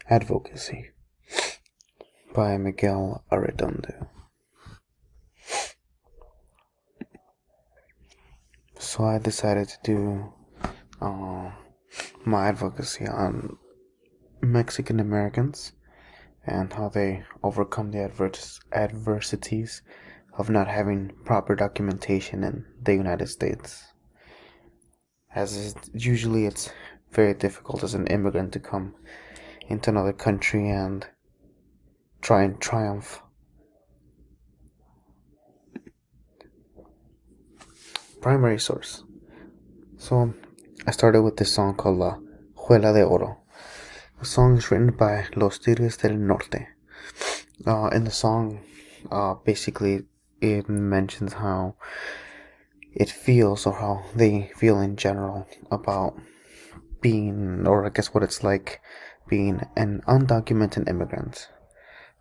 Advocacy by Miguel Arredondo. So I decided to do my advocacy on Mexican Americans and how they overcome the adversities of not having proper documentation in the United States. Usually it's very difficult as an immigrant to come into another country and try and triumph. Primary source. So I started with this song called La Juela de Oro. The song is written by Los Tigres del Norte. In the song, basically, it mentions how it feels or how they feel in general about being, or I guess what it's like being an undocumented immigrant.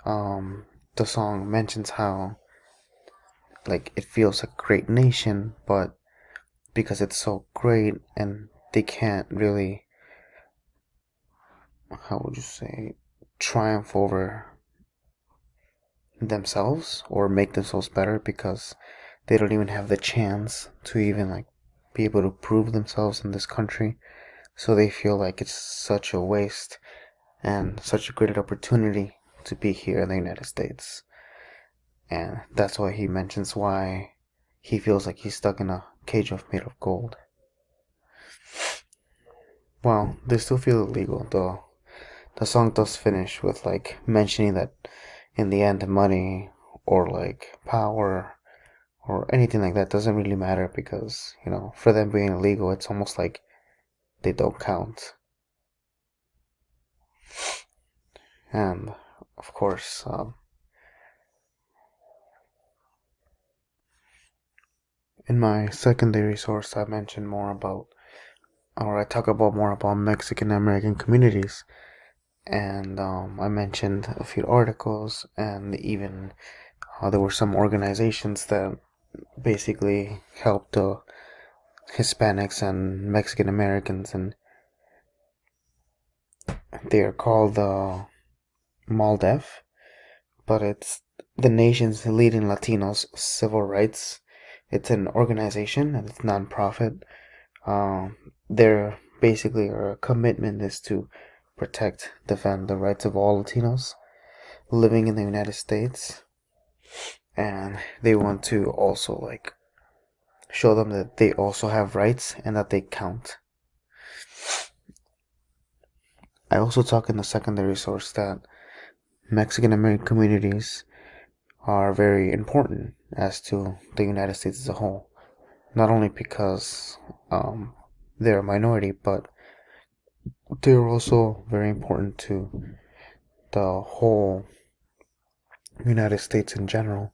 The song mentions how, like, it feels a great nation, but because it's so great and they can't really, how would you say, triumph over themselves or make themselves better because they don't even have the chance to even like be able to prove themselves in this country. So they feel like it's such a waste and such a great opportunity to be here in the United States. And that's why he mentions why he feels like he's stuck in a cage made of gold. Well, they still feel illegal, though. The song does finish with like mentioning that in the end, money or like power or anything like that doesn't really matter because, for them being illegal, it's almost like they don't count. And of course, in my secondary source, I mention more about, or I talk about more about Mexican American communities. And I mentioned a few articles, and even there were some organizations that basically helped the Hispanics and Mexican Americans, and they are called MALDEF, but it's the nation's leading Latinos civil rights. It's an organization and it's non-profit. Their basically our commitment is to protect, defend the rights of all Latinos living in the United States, and they want to also like show them that they also have rights and that they count. I also talk in the secondary source that Mexican American communities are very important as to the United States as a whole. Not only because they're a minority, but they're also very important to the whole United States in general.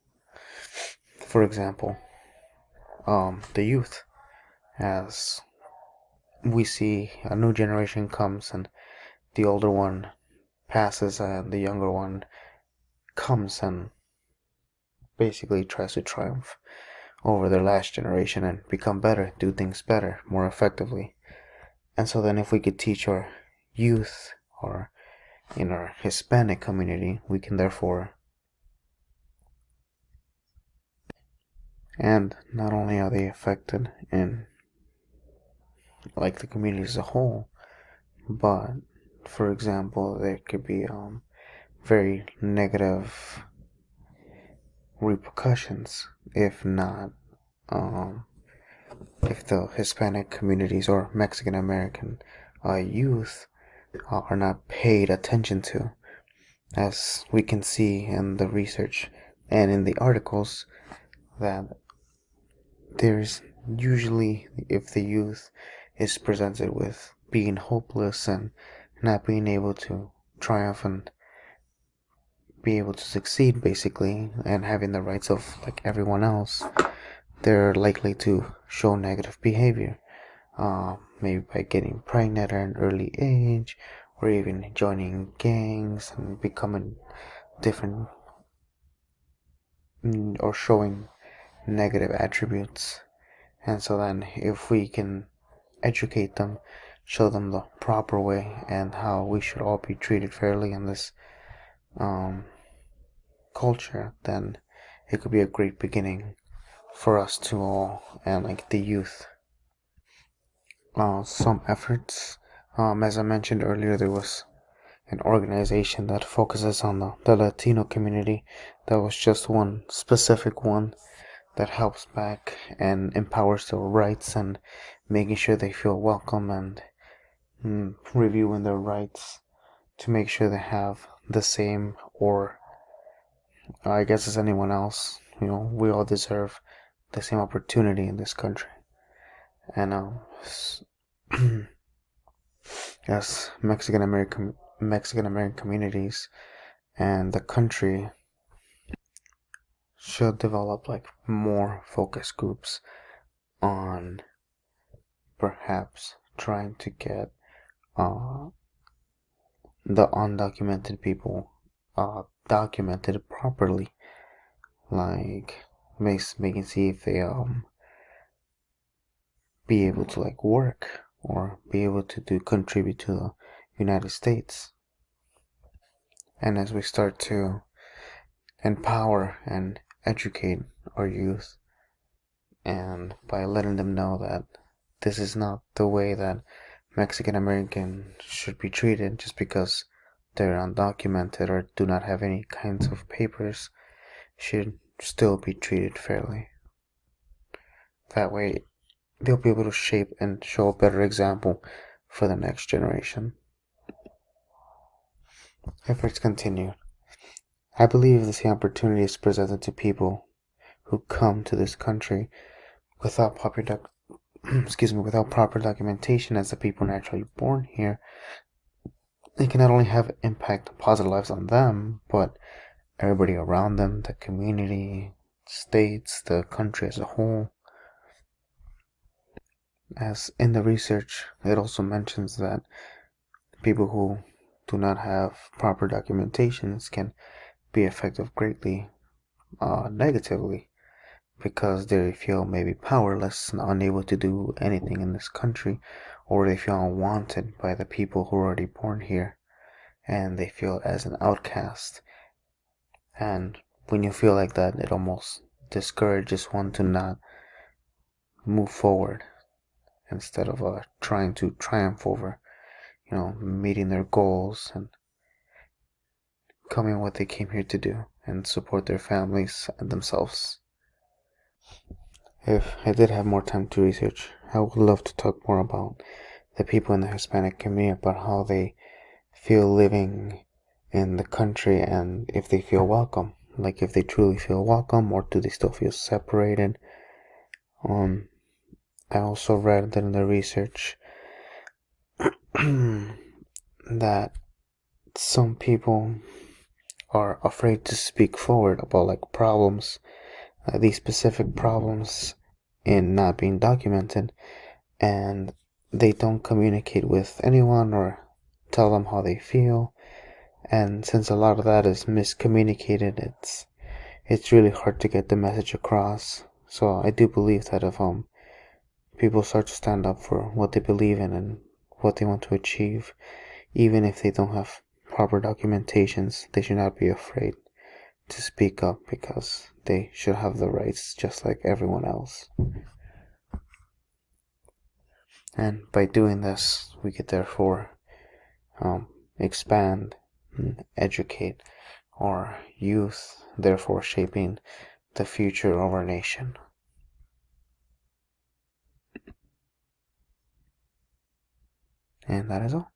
For example, the youth, as we see a new generation comes and the older one passes and the younger one comes and basically tries to triumph over their last generation and become better, do things better, more effectively. And so then if we could teach our youth or in our Hispanic community, we can therefore, and not only are they affected in like the community as a whole, but for example, there could be very negative repercussions if not if the Hispanic communities or Mexican American youth are not paid attention to, as we can see in the research and in the articles that there's usually, if the youth is presented with being hopeless and not being able to triumph and be able to succeed basically and having the rights of like everyone else, they're likely to show negative behavior, maybe by getting pregnant at an early age or even joining gangs and becoming different or showing negative attributes. And so then if we can educate them, show them the proper way and how we should all be treated fairly in this um, culture, then it could be a great beginning for us to all, and like the youth. Some efforts, as I mentioned earlier, there was an organization that focuses on the Latino community. That was just one specific one that helps back and empowers their rights and making sure they feel welcome and reviewing their rights to make sure they have the same, or I guess as anyone else, we all deserve the same opportunity in this country. And as Mexican American communities and the country should develop like more focus groups on perhaps trying to get uh, the undocumented people documented properly, like making see if they be able to like work or be able to contribute to the United States. And as we start to empower and educate our youth, and by letting them know that this is not the way that Mexican Americans should be treated just because they're undocumented or do not have any kinds of papers, should still be treated fairly. That way, they'll be able to shape and show a better example for the next generation. Efforts continue. I believe the same opportunity is presented to people who come to this country without proper documentation as the people naturally born here. It can not only have impact positive lives on them, but everybody around them, the community, states, the country as a whole. As in the research, it also mentions that people who do not have proper documentations can be affected greatly negatively, because they feel maybe powerless and unable to do anything in this country, or they feel unwanted by the people who are already born here, and they feel as an outcast. And when you feel like that, it almost discourages one to not move forward instead of trying to triumph over, meeting their goals and coming what they came here to do and support their families and themselves. If I did have more time to research, I would love to talk more about the people in the Hispanic community, about how they feel living in the country and if they feel welcome. Like if they truly feel welcome, or do they still feel separated? I also read that in the research that some people are afraid to speak forward about like problems, these specific problems in not being documented, and they don't communicate with anyone or tell them how they feel. And since a lot of that is miscommunicated, it's really hard to get the message across. So I do believe that if people start to stand up for what they believe in and what they want to achieve, even if they don't have proper documentations, they should not be afraid to speak up, because they should have the rights just like everyone else. And by doing this, we could therefore expand and educate our youth, therefore shaping the future of our nation. And that is all.